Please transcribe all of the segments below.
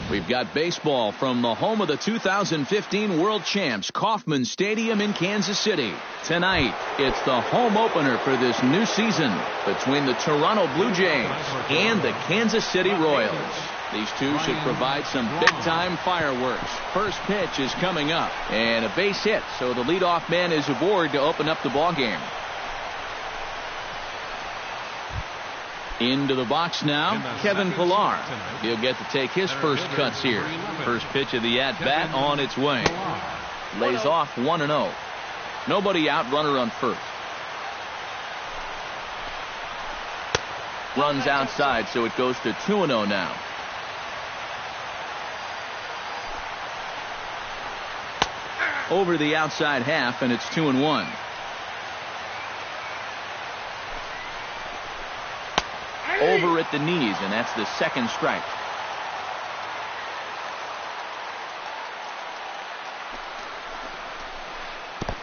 We've got baseball from the home of the 2015 World Champs, Kauffman Stadium in Kansas City. Tonight, it's the home opener for this new season between the Toronto Blue Jays and the Kansas City Royals. These two should provide some big-time fireworks. First pitch is coming up, and a base hit, so the leadoff man is aboard to open up the ballgame. Into the box now, Kevin Pillar. He'll get to take his first cuts here. First pitch of the at-bat on its way. Lays off 1-0. Nobody out, runner on first. Runs outside, so it goes to 2-0 now. Over the outside half, and it's 2-1. Over at the knees, and that's the second strike.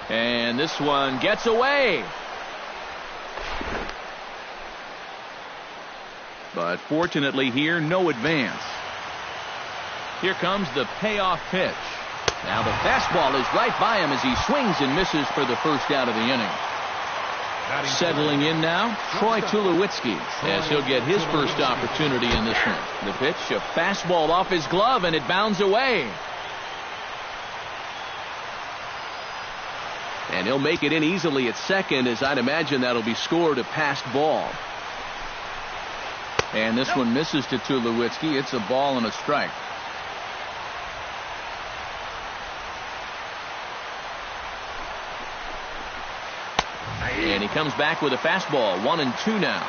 And this one gets away. But fortunately here, no advance. Here comes the payoff pitch. Now the fastball is right by him as he swings and misses for the first out of the inning. Settling in now, Troy Tulowitzki, as he'll get his first opportunity in this one. The pitch, a fastball off his glove, and it bounds away. And he'll make it in easily at second, as I'd imagine that'll be scored a passed ball. And this one misses to Tulowitzki. It's a ball and a strike. And he comes back with a fastball. 1-2 now.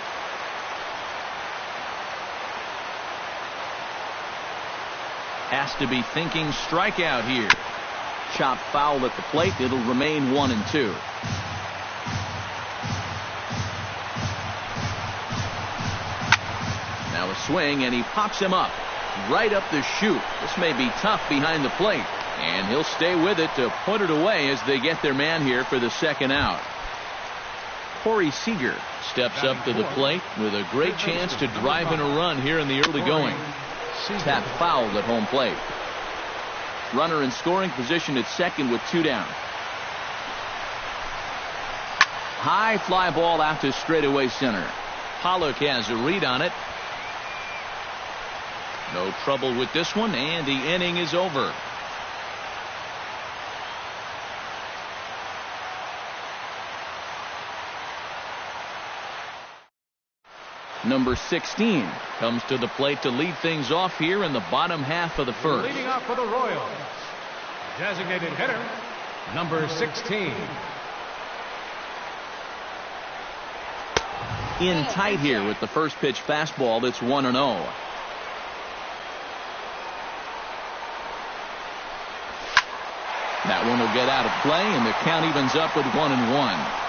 Has to be thinking strikeout here. Chop foul at the plate. It'll remain 1-2. Now a swing, and he pops him up. Right up the chute. This may be tough behind the plate. And he'll stay with it to put it away as they get their man here for the second out. Corey Seager steps up to the plate with a great chance to drive in a run here in the early going. Tap fouled at home plate. Runner in scoring position at second with 2 down. High fly ball out to straightaway center. Pollock has a read on it. No trouble with this one, and the inning is over. Number 16 comes to the plate to lead things off here in the bottom half of the first. Leading off for the Royals, designated hitter, number 16. In tight here with the first pitch fastball. That's 1-0. That one will get out of play, and the count evens up with 1-1.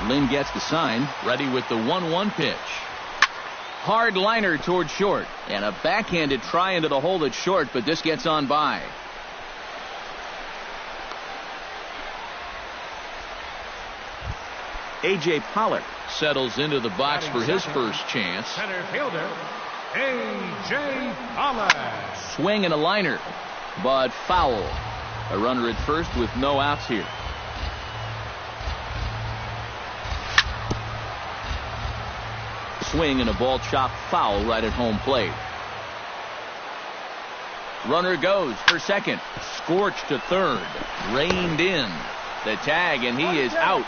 Lynn gets the sign, ready with the 1-1 pitch. Hard liner toward short, and a backhanded try into the hole at short, but this gets on by. A.J. Pollock settles into the box for his first chance. Center fielder, A.J. Pollock. Swing and a liner, but foul. A runner at first with no outs here. Swing and a ball chopped foul right at home plate. Runner goes for second. Scorched to third. Reined in. The tag, and he is out.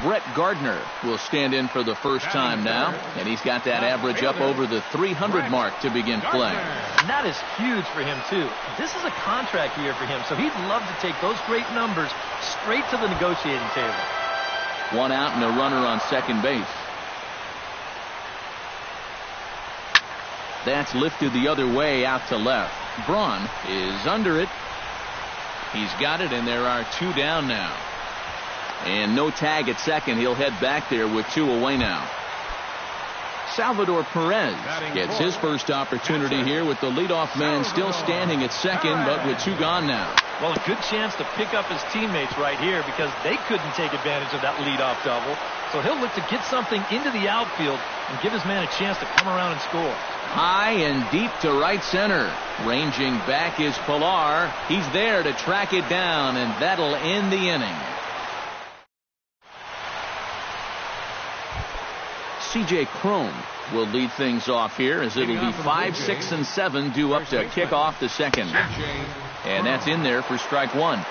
Brett Gardner will stand in for the first time now, and he's got that average up over the 300 mark to begin play. And that is huge for him, too. This is a contract year for him, so he'd love to take those great numbers straight to the negotiating table. 1 out and a runner on second base. That's lifted the other way out to left. Braun is under it. He's got it, and there are 2 down now. And no tag at second. He'll head back there with 2 away now. Salvador Perez gets his first opportunity here with the leadoff man still standing at second, but with 2 gone now. Well, a good chance to pick up his teammates right here because they couldn't take advantage of that leadoff double. So he'll look to get something into the outfield and give his man a chance to come around and score. High and deep to right center. Ranging back is Pilar. He's there to track it down, and that'll end the inning. C.J. Cron will lead things off here as it'll be 5, 6, and 7 due up to kick off the second. And that's in there for strike one.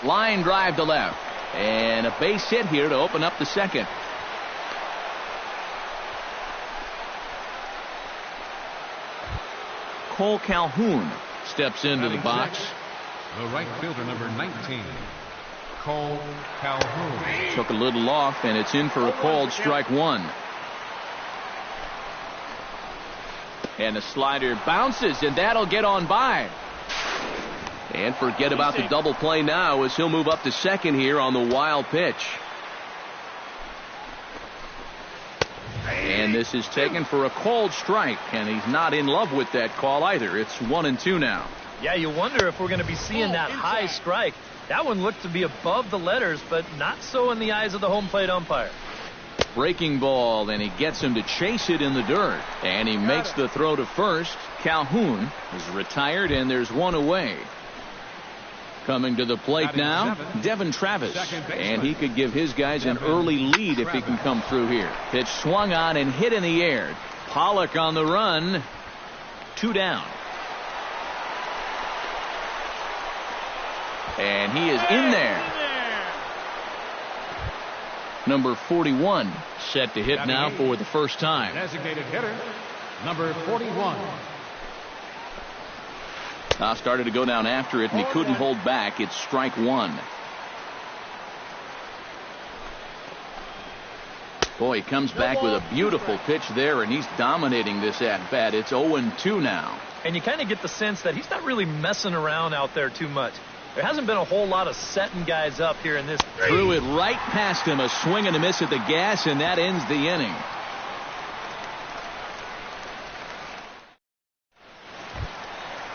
Line drive to left. And a base hit here to open up the second. Cole Calhoun steps into the box. The right fielder, number 19, Cole Calhoun. Took a little off, and it's in for a called strike one. And the slider bounces, and that'll get on by. And forget about the double play now as he'll move up to second here on the wild pitch. And this is taken for a called strike, and he's not in love with that call either. It's 1-2 now. Yeah, you wonder if we're going to be seeing that high strike. That one looked to be above the letters, but not so in the eyes of the home plate umpire. Breaking ball, and he gets him to chase it in the dirt. And he makes the throw to first. Calhoun is retired, and there's one away. Coming to the plate now, Devin Travis. And he could give his guys an early lead if he can come through here. Pitch swung on and hit in the air. Pollock on the run. 2 down. And he is in there. Number 41 set to hit now for the first time. Designated hitter, number 41. Started to go down after it, and he couldn't hold back. It's strike one. Boy, he comes back with a beautiful pitch there, and he's dominating this at-bat. It's 0-2 now. And you kind of get the sense that he's not really messing around out there too much. There hasn't been a whole lot of setting guys up here in this. Threw it right past him, a swing and a miss at the gas, and that ends the inning.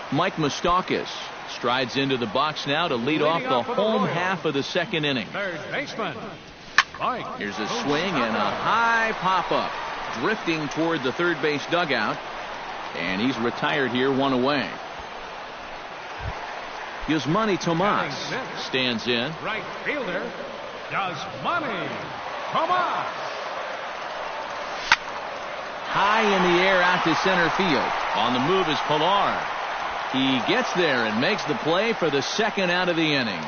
Mike Moustakas strides into the box now to lead off the home half of the second inning. Third baseman, Mike. Here's a swing and a high pop-up, drifting toward the third base dugout, and he's retired here, one away. Yasmani Tomas stands in. Right fielder, Yasmani Tomas. High in the air out to center field. On the move is Pilar. He gets there and makes the play for the second out of the inning.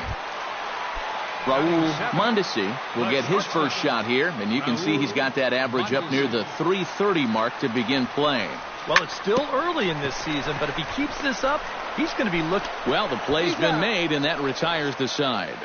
Raul Mondesi will get his first shot here, and you can see he's got that average up near the .330 mark to begin play. Well, it's still early in this season, but if he keeps this up, he's going to be looking. Well, the play's been made, and that retires the side.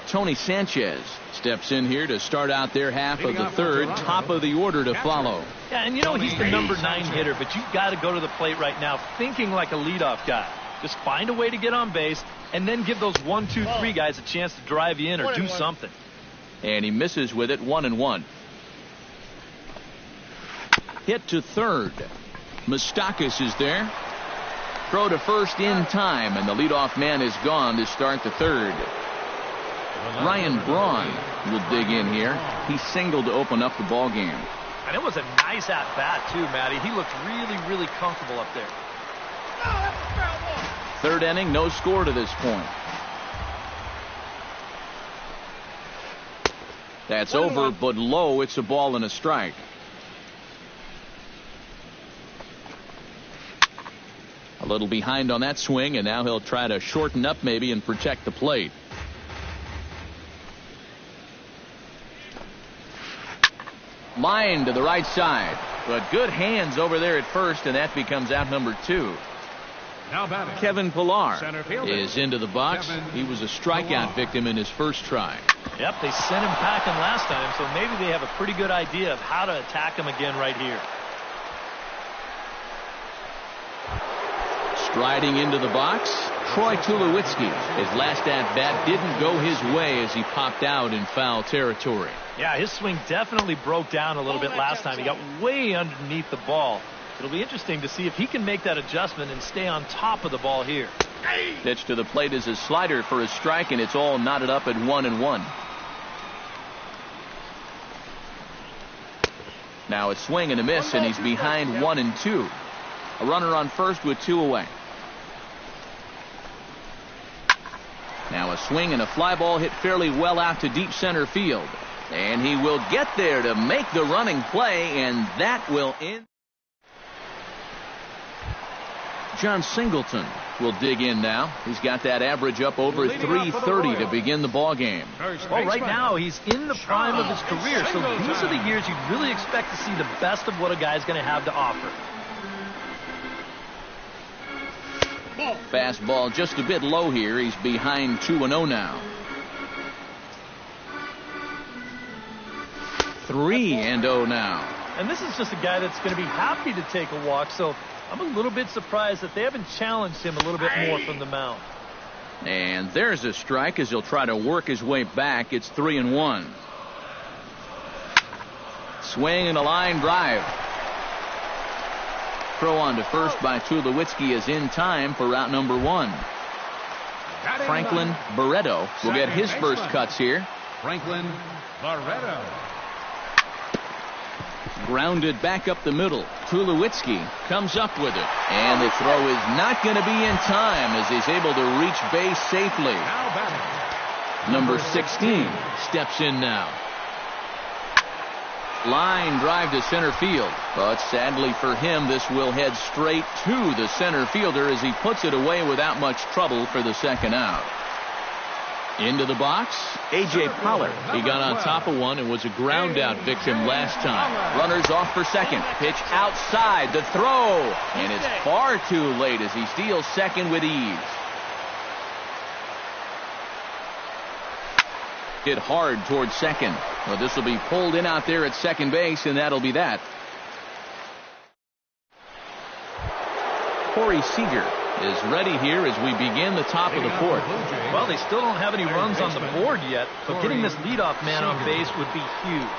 Tony Sanchez steps in here to start out their half of the third. Top of the order to follow. Yeah, and you know he's the number 9 hitter, but you've got to go to the plate right now thinking like a leadoff guy. Just find a way to get on base, and then give those 1, 2, 3 guys a chance to drive you in or do something. And he misses with it, 1-1. Hit to third. Moustakas is there. Throw to first in time, and the leadoff man is gone to start the third. Ryan Braun will dig in here. He singled to open up the ball game. And it was a nice at-bat, too, Matty. He looked really, really comfortable up there. Third inning, no score to this point. That's over, but low. It's a ball and a strike. A little behind on that swing, and now he'll try to shorten up maybe and protect the plate. Line to the right side, but good hands over there at first, and that becomes out number 2. Now batting, Kevin Pilar is into the box. He was a strikeout victim in his first try. Yep, they sent him packing last time, so maybe they have a pretty good idea of how to attack him again right here. Striding into the box, Troy Tulowitzki. His last at-bat didn't go his way as he popped out in foul territory. Yeah, his swing definitely broke down a little bit last time. He got way underneath the ball. It'll be interesting to see if he can make that adjustment and stay on top of the ball here. Pitch to the plate is a slider for a strike, and it's all knotted up at 1-1. Now a swing and a miss, and he's behind 1-2. A runner on first with 2 away. Now a swing and a fly ball hit fairly well out to deep center field. And he will get there to make the running play, and that will end. John Singleton will dig in now. He's got that average up over 330 to begin the ball game. Well, right now he's in the prime of his career, so these are the years you'd really expect to see the best of what a guy's going to have to offer. Fastball just a bit low here. He's behind 2-0 now. 3-0 now. And this is just a guy that's going to be happy to take a walk, so I'm a little bit surprised that they haven't challenged him a little bit more from the mound. And there's a strike as he'll try to work his way back. It's 3-1. Swing and a line drive. Throw on to first by Tulowitzki is in time for route number 1. Franklin Barreto will get his first cuts here. Franklin Barreto. Grounded back up the middle. Tulowitzki comes up with it. And the throw is not going to be in time as he's able to reach base safely. Number 16 steps in now. Line drive to center field. But sadly for him, this will head straight to the center fielder as he puts it away without much trouble for the second out. Into the box, A.J. Pollard. He got on top of one and was a ground-out victim last time. Runners off for second. Pitch outside. The throw. And it's far too late as he steals second with ease. Hit hard towards second. Well, this will be pulled in out there at second base, and that'll be that. Corey Seager is ready here as we begin the top of the fourth. Well, they still don't have any runs on the board yet, but getting this leadoff man on base would be huge.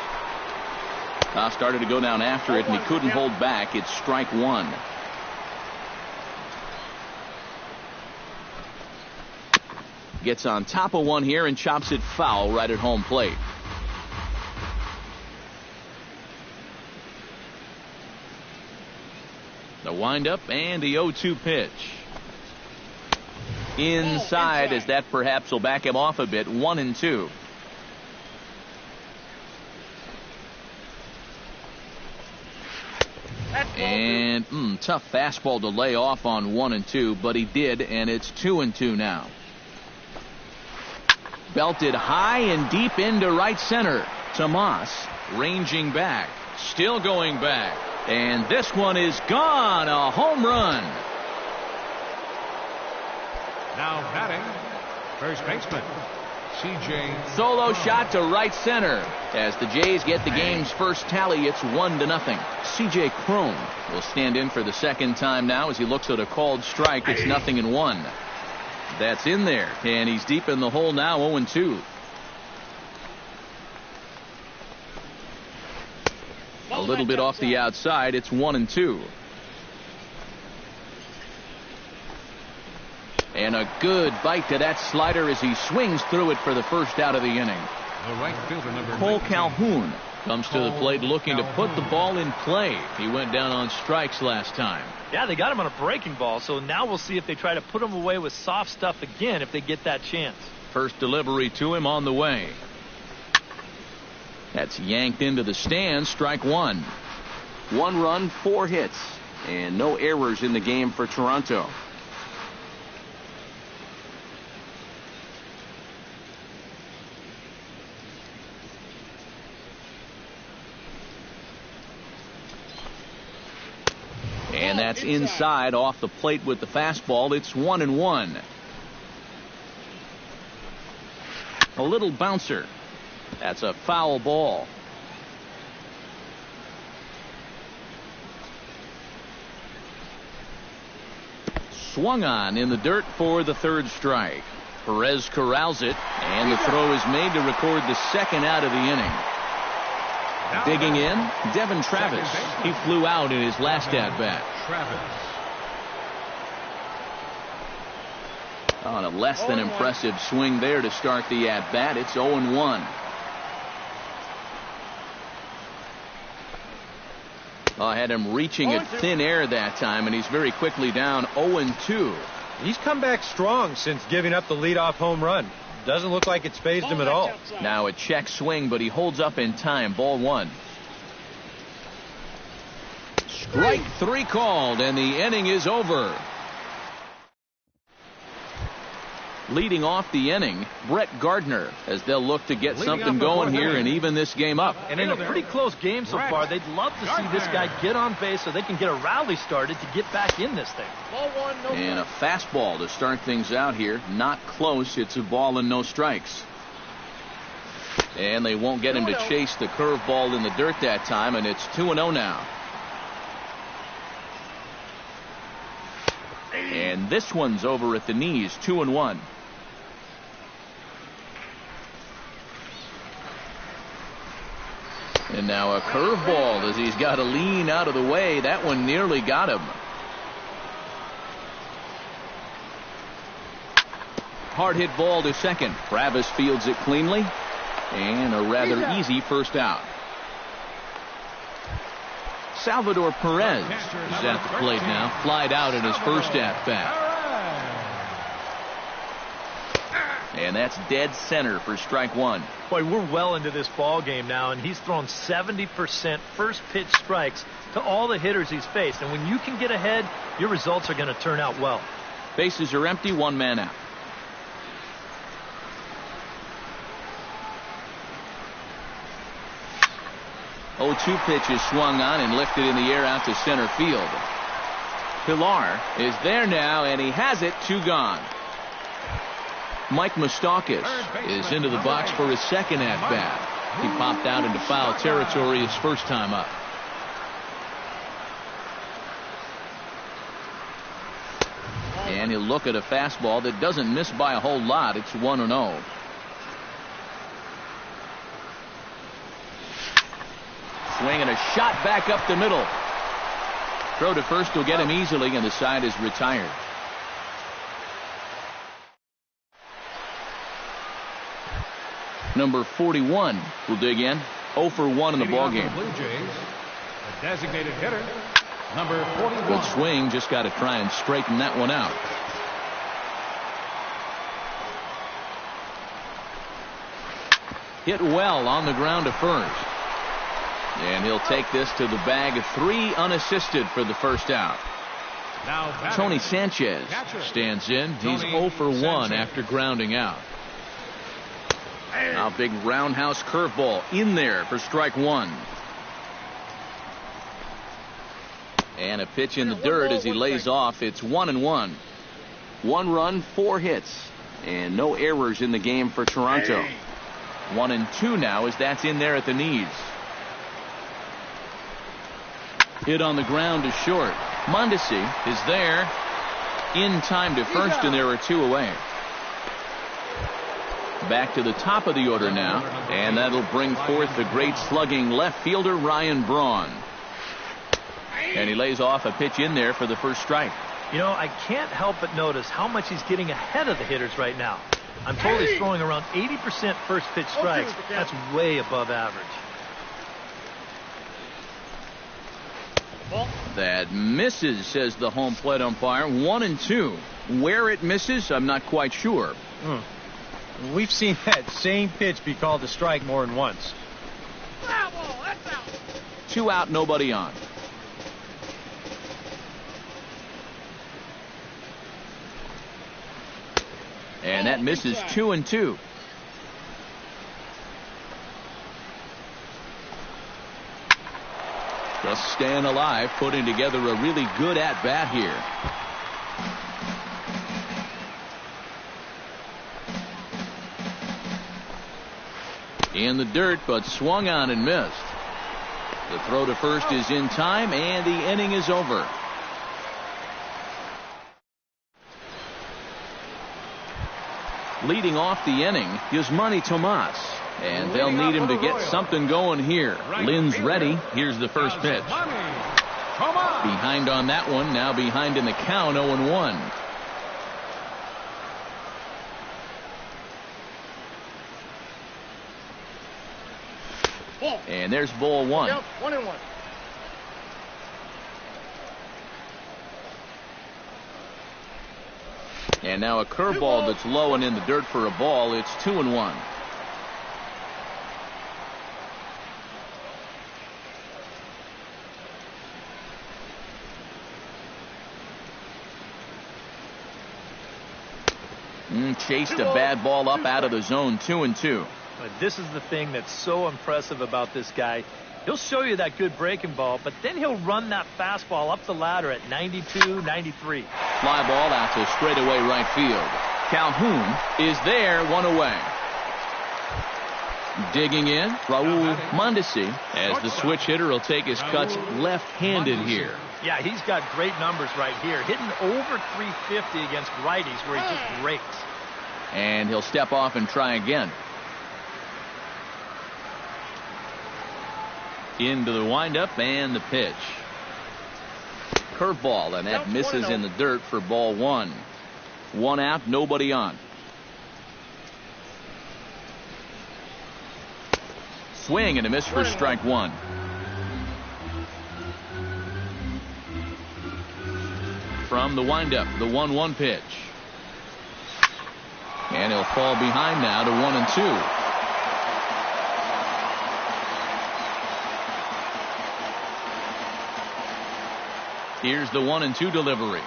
Toss started to go down after it, and he couldn't hold back. It's strike 1. Gets on top of one here and chops it foul right at home plate. The windup and the 0-2 pitch. Inside as that perhaps will back him off a bit. 1-2. And tough fastball to lay off on 1-2, but he did, and it's 2-2 now. Belted high and deep into right center. Tomas ranging back, still going back, and this one is gone. A home run. Now batting, first baseman, C.J. Solo shot to right center. As the Jays get the game's first tally, it's 1-0. C.J. Cron will stand in for the second time now as he looks at a called strike. It's 0-1. That's in there, and he's deep in the hole now. 0-2. A little bit off the outside. It's 1-2. And a good bite to that slider as he swings through it for the first out of the inning. The right fielder, number Cole 19. Calhoun comes to the plate looking to put the ball in play. He went down on strikes last time. Yeah, they got him on a breaking ball, so now we'll see if they try to put him away with soft stuff again if they get that chance. First delivery to him on the way. That's yanked into the stands. Strike 1. 1 run, 4 hits, and no errors in the game for Toronto. And that's inside off the plate with the fastball. It's 1-1. A little bouncer. That's a foul ball. Swung on in the dirt for the third strike. Perez corrals it, and the throw is made to record the second out of the inning. Digging in, Devin Travis. He flew out in his last at-bat. On a less than impressive swing there to start the at-bat. It's 0-1. I had him reaching at thin air that time, and he's very quickly down 0-2. He's come back strong since giving up the leadoff home run. Doesn't look like it's phased him at all. Now a check swing, but he holds up in time. Ball one. Strike three called, and the inning is over. Leading off the inning, Brett Gardner, as they'll look to get something going here and even this game up. And in a pretty close game so far, they'd love to see this guy get on base so they can get a rally started to get back in this thing. And a fastball to start things out here. Not close. It's a ball and no strikes. And they won't get him to chase the curveball in the dirt that time, and it's 2-0 now. And this one's over at the knees, 2-1. And now a curveball as he's got to lean out of the way. That one nearly got him. Hard hit ball to second. Travis fields it cleanly. And a rather easy first out. Salvador Perez is at the plate now. Flied out in his first at-bat. And that's dead center for strike one. Boy, we're well into this ball game now, and he's thrown 70% first pitch strikes to all the hitters he's faced. And when you can get ahead, your results are going to turn out well. Bases are empty, one man out. Oh, 2 pitch is swung on and lifted in the air out to center field. Pilar is there now, and he has it. 2 gone. Mike Moustakas is into the box for his second at-bat. He popped out into foul territory his first time up. And he'll look at a fastball that doesn't miss by a whole lot. It's 1-0. Swing and a shot back up the middle. Throw to first will get him easily, and the side is retired. Number 41 will dig in. 0 for 1 in the ballgame. Blue Jays, a designated hitter, number 41. Good swing, just got to try and straighten that one out. Hit well on the ground to first. And he'll take this to the bag of 3 unassisted for the first out. Now Tony Sanchez stands in. He's 0 for 1 after grounding out. Now big roundhouse curveball in there for strike one. And a pitch in the dirt as he lays off. It's 1-1. 1 run, 4 hits, and no errors in the game for Toronto. 1-2 now as that's in there at the knees. Hit on the ground to short. Mondesi is there in time to first, and there are 2 away. Back to the top of the order now, and that'll bring forth the great slugging left fielder Ryan Braun. And he lays off a pitch in there for the first strike. You know, I can't help but notice how much he's getting ahead of the hitters right now. I'm told he's throwing around 80% first pitch strikes. That's way above average. That misses, says the home plate umpire. 1-2. Where it misses, I'm not quite sure. We've seen that same pitch be called a strike more than once. 2 out, nobody on. And that misses 2-2. Just staying alive, putting together a really good at-bat here. In the dirt, but swung on and missed. The throw to first is in time, and the inning is over. Leading off the inning is Manny Tomas. And they'll need him to get something going here. Lynn's ready. Here's the first pitch. Behind on that one. Now behind in the count, 0-1. And there's ball one. 1-1. And now a curveball that's low and in the dirt for a ball. It's 2-1. Chased a bad ball up out of the zone. 2-2. But this is the thing that's so impressive about this guy. He'll show you that good breaking ball, but then he'll run that fastball up the ladder at 92, 93. Fly ball out to straightaway right field. Calhoun is there, one away. Digging in, Raul Mondesi, as the switch hitter will take his cuts left-handed here. Yeah, he's got great numbers right here. Hitting over 350 against righties where he just rakes. And he'll step off and try again. Into the windup and the pitch. Curveball, and that misses in the dirt for ball one. One out, nobody on. Swing and a miss for strike one. From the windup, the 1-1 pitch. And he'll fall behind now to 1-2. Here's the 1-2 delivery.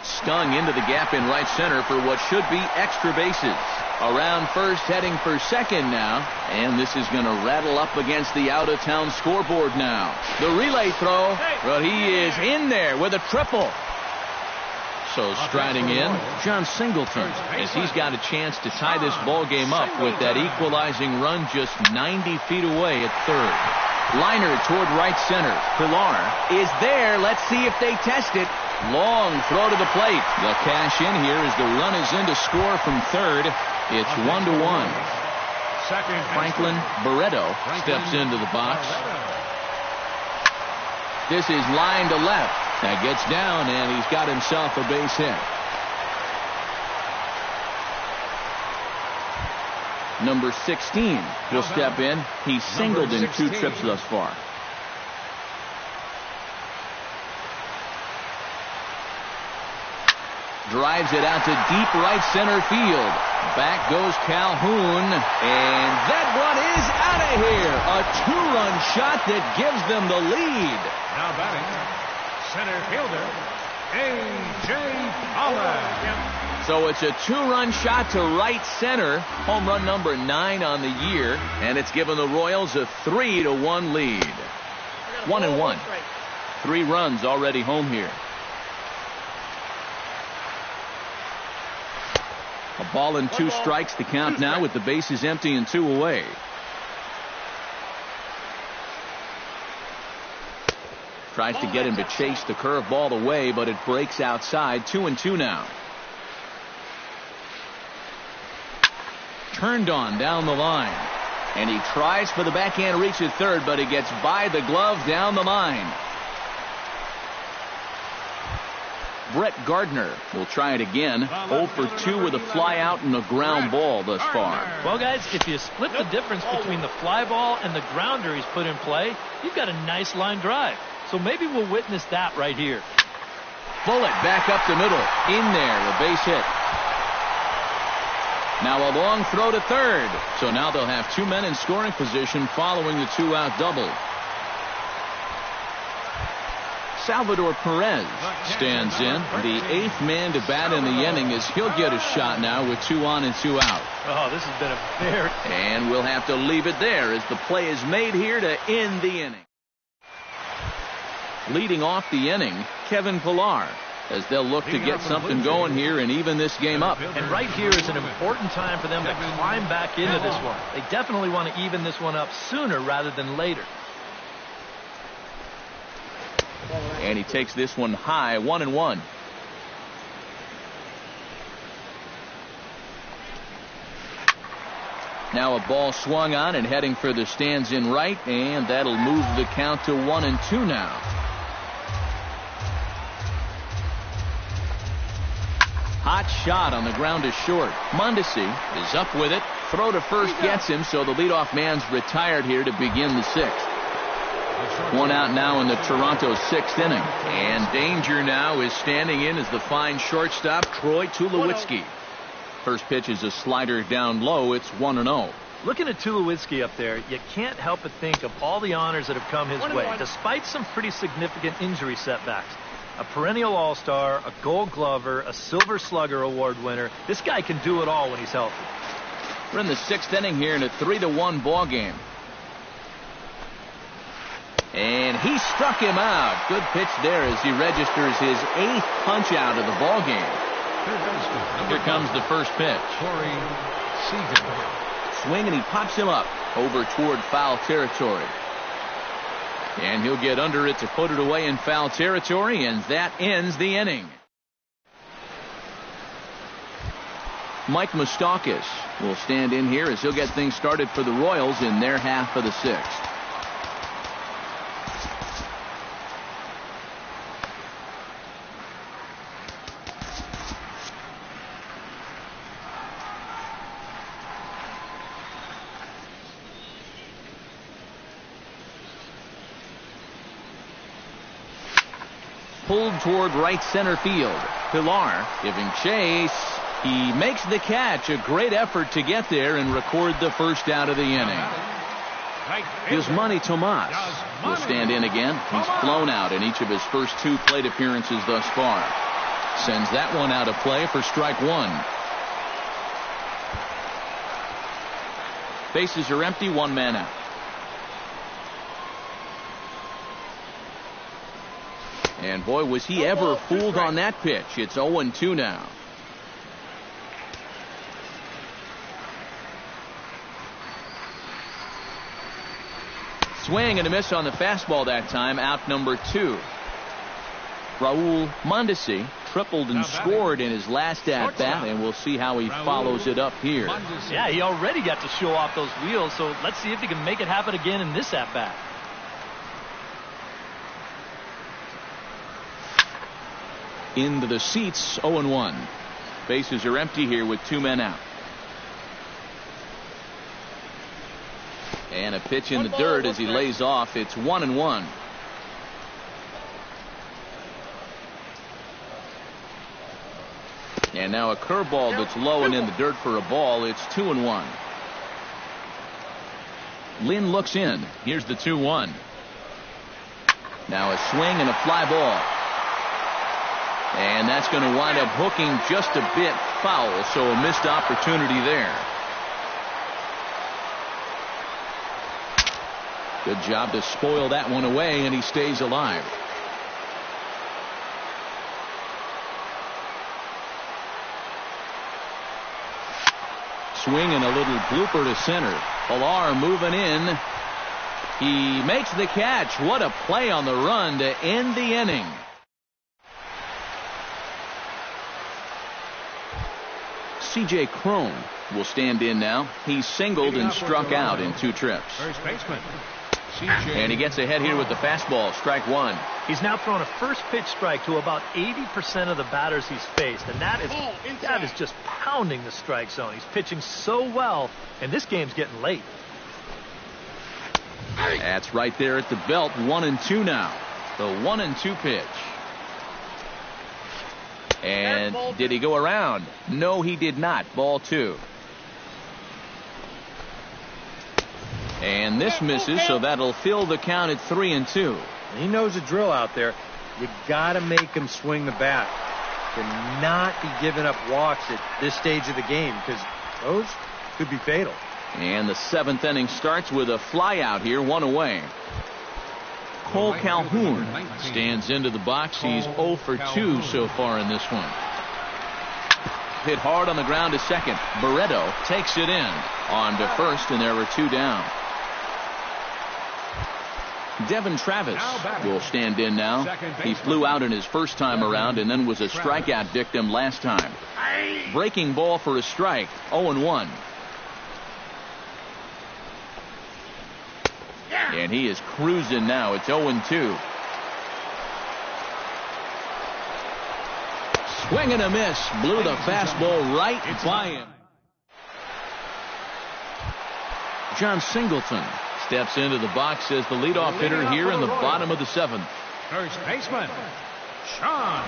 Stung into the gap in right center for what should be extra bases. Around first, heading for second now. And this is going to rattle up against the out-of-town scoreboard now. The relay throw, but he is in there with a triple. So striding in, John Singleton, as he's got a chance to tie this ball game up with that equalizing run just 90 feet away at third. Liner toward right center. Pilar is there. Let's see if they test it. Long throw to the plate. The cash in here as the run is in to score from third. It's 1-1. Franklin Barreto steps into the box. This is line to left. That gets down, and he's got himself a base hit. Number 16 will step in. He's singled in 2 trips thus far. Drives it out to deep right center field. Back goes Calhoun, and that one is out of here. A 2-run shot that gives them the lead. Now batting, center fielder, A.J. Pollock. So it's a 2-run shot to right center. Home run number 9 on the year. And it's given the Royals a 3-1 lead. 1-1. 3 runs already home here. A ball and 2 strikes to count now with the bases empty and 2 away. Tries to get him to chase the curveball away, but it breaks outside. 2-2 now. Turned on down the line. And he tries for the backhand reach at third, but he gets by the glove down the line. Brett Gardner will try it again. 0 for 2 with a fly out and a ground ball thus far. Well, guys, if you split the difference between the fly ball and the grounder he's put in play, you've got a nice line drive. So maybe we'll witness that right here. Bullet back up the middle. In there, a base hit. Now a long throw to third. So now they'll have 2 men in scoring position following the 2-out double. Salvador Perez stands in. The 8th man to bat in the inning as he'll get a shot now with 2 on and 2 out. Oh, this has been a very... And we'll have to leave it there as the play is made here to end the inning. Leading off the inning, Kevin Pillar, as they'll look to get something going here and even this game up. And right here is an important time for them to climb back into this one. They definitely want to even this one up sooner rather than later. And he takes this one high, 1-1. Now a ball swung on and heading for the stands in right, and that'll move the count to 1-2 now. Hot shot on the ground is short. Mondesi is up with it. Throw to first gets him, so the leadoff man's retired here to begin the sixth. One out now in the Toronto sixth inning. And danger now is standing in as the fine shortstop, Troy Tulowitzki. First pitch is a slider down low. It's 1-0. Looking at Tulowitzki up there, you can't help but think of all the honors that have come his way, despite some pretty significant injury setbacks. A perennial all-star, a gold glover, a silver slugger award winner. This guy can do it all when he's healthy. We're in the sixth inning here in a 3-1 ball game. And he struck him out. Good pitch there as he registers his 8th punch out of the ball game. Here comes the first pitch. Swing and he pops him up over toward foul territory. And he'll get under it to put it away in foul territory, and that ends the inning. Mike Moustakas will stand in here as he'll get things started for the Royals in their half of the sixth. Pulled toward right center field. Pilar giving chase. He makes the catch. A great effort to get there and record the first out of the inning. Yasmani Tomas will stand in again. He's flown out in each of his first 2 plate appearances thus far. Sends that one out of play for strike 1. Bases are empty, 1 man out. And boy, was he ever fooled on that pitch. It's 0-2 now. Swing and a miss on the fastball that time. Out number 2. Raul Mondesi tripled and scored in his last at-bat, and we'll see how he follows it up here. Yeah, he already got to show off those wheels, so let's see if he can make it happen again in this at-bat. Into the seats, 0-1. Bases are empty here with 2 men out. And a pitch in the dirt as he lays off. It's 1-1. And now a curveball that's low and in the dirt for a ball. It's 2-1. Lynn looks in. Here's the 2-1. Now a swing and a fly ball. And that's going to wind up hooking just a bit foul, so a missed opportunity there. Good job to spoil that one away, and he stays alive. Swing and a little blooper to center. Pilar moving in. He makes the catch. What a play on the run to end the inning. C.J. Cron will stand in now. He's singled and struck out in 2 trips. First baseman. And he gets ahead here with the fastball. Strike 1. He's now thrown a first pitch strike to about 80% of the batters he's faced, and that is just pounding the strike zone. He's pitching so well, and this game's getting late. That's right there at the belt. 1-2 now. The 1-2 pitch. And did he go around? No, he did not. Ball 2. And this misses, so that'll fill the count at 3-2. He knows the drill out there. You got to make him swing the bat. To not be giving up walks at this stage of the game, because those could be fatal. And the 7th inning starts with a fly out here, 1 away. Cole Calhoun stands into the box. He's 0 for 2 so far in this one. Hit hard on the ground to second. Barreto takes it in. On to first, and there were 2 down. Devin Travis will stand in now. He flew out in his first time around and then was a strikeout victim last time. Breaking ball for a strike. 0-1. And he is cruising now. It's 0-2. Swing and a miss. Blew the fastball right by him. John Singleton steps into the box as the leadoff hitter here in the bottom of the 7th. First baseman, John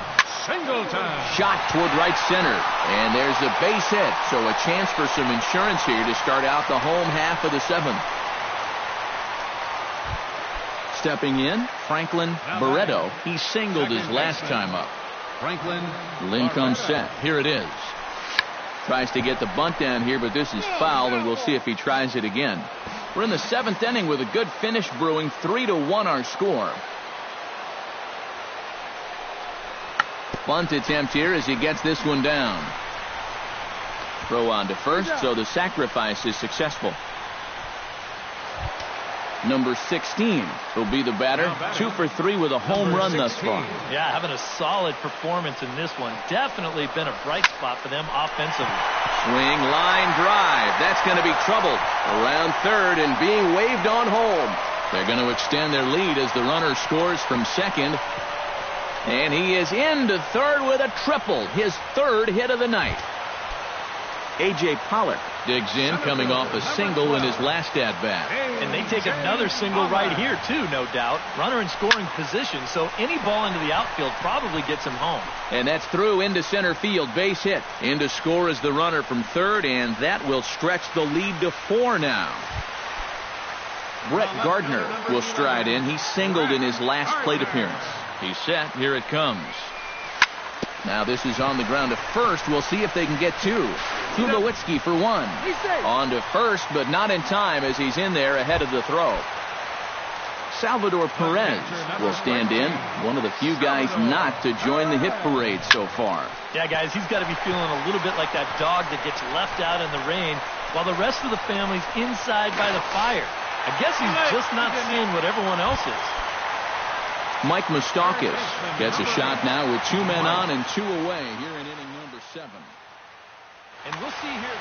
Singleton. Shot toward right center. And there's the base hit. So a chance for some insurance here to start out the home half of the 7th. Stepping in, Franklin Barreto. He singled his last time up. Franklin. Lynn comes set. Here it is. Tries to get the bunt down here, but this is foul, and we'll see if he tries it again. We're in the 7th inning with a good finish brewing. 3-1 our score. Bunt attempt here as he gets this one down. Throw on to first, so the sacrifice is successful. Number 16 will be the batter. 2 for 3 with a home run thus far. Yeah, having a solid performance in this one. Definitely been a bright spot for them offensively. Swing, line, drive. That's going to be trouble. Around third and being waved on home. They're going to extend their lead as the runner scores from second. And he is into third with a triple. His 3rd hit of the night. A.J. Pollock digs in, coming off a single in his last at-bat. And they take another single right here, too, no doubt. Runner in scoring position, so any ball into the outfield probably gets him home. And that's through into center field. Base hit. In to score is the runner from third, and that will stretch the lead to 4 now. Brett Gardner will stride in. He singled in his last plate appearance. He's set. Here it comes. Now this is on the ground to first. We'll see if they can get 2. Tulowitzki for 1. On to first, but not in time as he's in there ahead of the throw. Salvador Perez will stand in. One of the few guys not to join the hit parade so far. Yeah, guys, he's got to be feeling a little bit like that dog that gets left out in the rain while the rest of the family's inside by the fire. I guess he's just not seeing what everyone else is. Mike Moustakas gets a shot now with 2 men on and 2 away here in inning number 7. And we'll see here.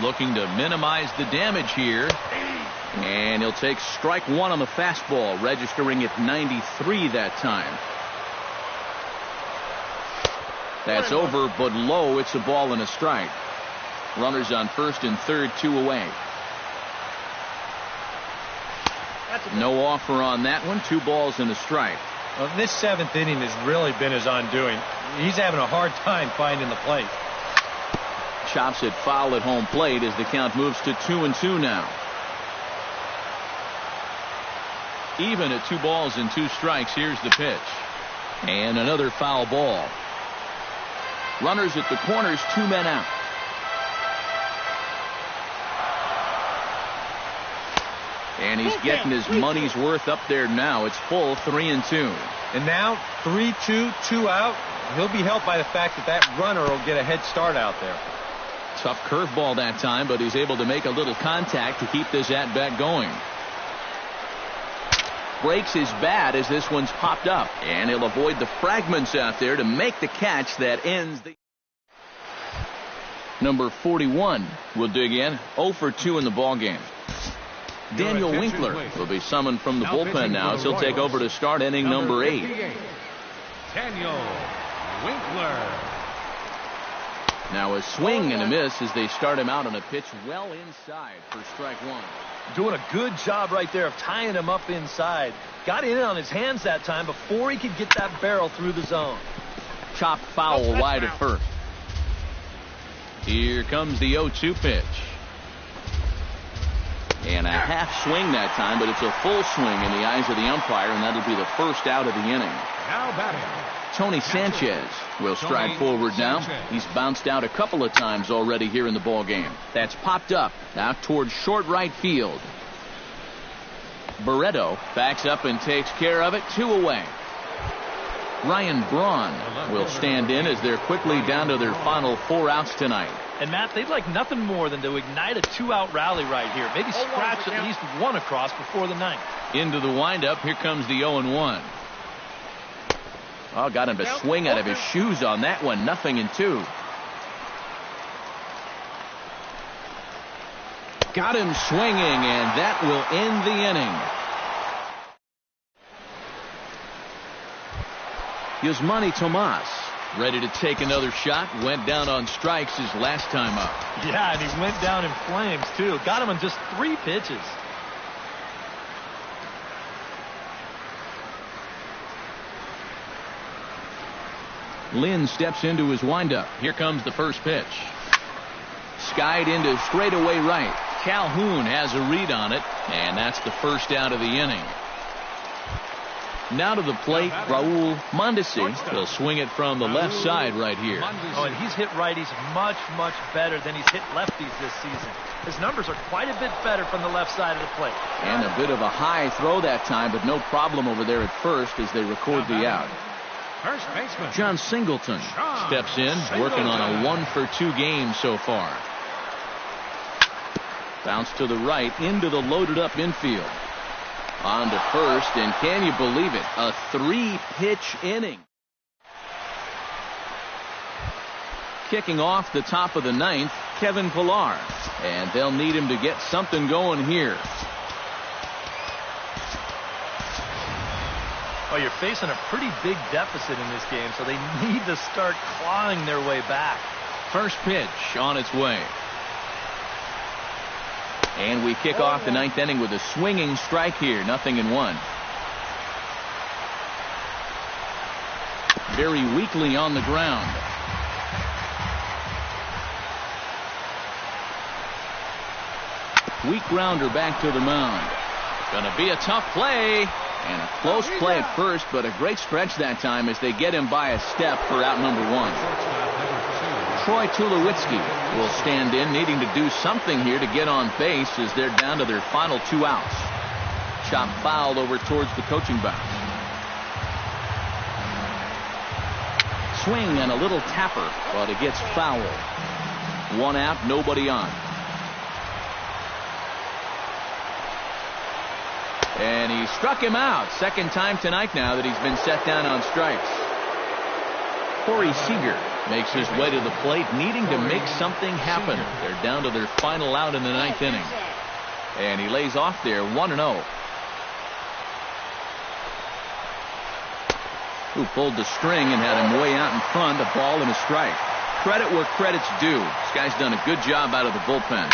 Looking to minimize the damage here. And he'll take strike 1 on the fastball, registering at 93 that time. That's over, but low. It's a ball and a strike. Runners on first and third, 2 away. No offer on that one. 2 balls and a strike. Well, this 7th inning has really been his undoing. He's having a hard time finding the plate. Chops it foul at home plate as the count moves to 2-2 now. Even at 2 balls and 2 strikes. Here's the pitch. And another foul ball. Runners at the corners, 2 men out. And he's getting his money's worth up there now. It's full, 3-2. And now 3-2, 2 out. He'll be helped by the fact that that runner will get a head start out there. Tough curveball that time, but he's able to make a little contact to keep this at-bat going. Breaks his bat as this one's popped up. And he'll avoid the fragments out there to make the catch that ends the... Number 41 will dig in. 0 for 2 in the ballgame. Daniel Winkler will be summoned from the bullpen now as he'll take over to start inning number 8. Daniel Winkler. Now a swing and a miss as they start him out on a pitch well inside for strike 1. Doing a good job right there of tying him up inside. Got in on his hands that time before he could get that barrel through the zone. Chopped foul wide at first. Here comes the 0-2 pitch. And a half swing that time, but it's a full swing in the eyes of the umpire, and that'll be the first out of the inning. Now batting, Tony Sanchez will stride forward now. He's bounced out a couple of times already here in the ball game. That's popped up out towards short right field. Barreto backs up and takes care of it. 2 away. Ryan Braun will stand in as they're quickly down to their final 4 outs tonight. And Matt, they'd like nothing more than to ignite a 2-out rally right here. Maybe scratch at least 1 across before the 9th. Into the windup. Here comes the 0-1. Oh, got him to swing out of his shoes on that one. 0-2. Got him swinging, and that will end the inning. Yasmani Tomas ready to take another shot. Went down on strikes his last time up. Yeah, and he went down in flames, too. Got him on just 3 pitches. Lynn steps into his windup. Here comes the first pitch. Skied into straightaway right. Calhoun has a read on it, and that's the first out of the inning. Now to the plate, Raul Mondesi. He'll swing it from the left side right here. Oh, and he's hit righties much, much better than he's hit lefties this season. His numbers are quite a bit better from the left side of the plate. And a bit of a high throw that time, but no problem over there at first as they record the out. First baseman John Singleton steps in, working on a 1-for-2 game so far. Bounce to the right, into the loaded-up infield. On to first, and can you believe it? A 3-pitch inning. Kicking off the top of the 9th, Kevin Pillar. And they'll need him to get something going here. Oh, you're facing a pretty big deficit in this game, so they need to start clawing their way back. First pitch on its way. And we kick off the 9th inning with a swinging strike here. 0-1. Very weakly on the ground. Weak grounder back to the mound. Gonna be a tough play. And a close play at first, but a great stretch that time as they get him by a step for out number 1. Troy Tulowitzki will stand in, needing to do something here to get on base as they're down to their final 2 outs. Chop fouled over towards the coaching box. Swing and a little tapper, but it gets foul. 1 out, nobody on. And he struck him out. Second time tonight now that he's been set down on strikes. Corey Seager makes his way to the plate, needing to make something happen. They're down to their final out in the 9th inning. And he lays off there 1-0. Who pulled the string and had him way out in front, a ball and a strike. Credit where credit's due. This guy's done a good job out of the bullpen.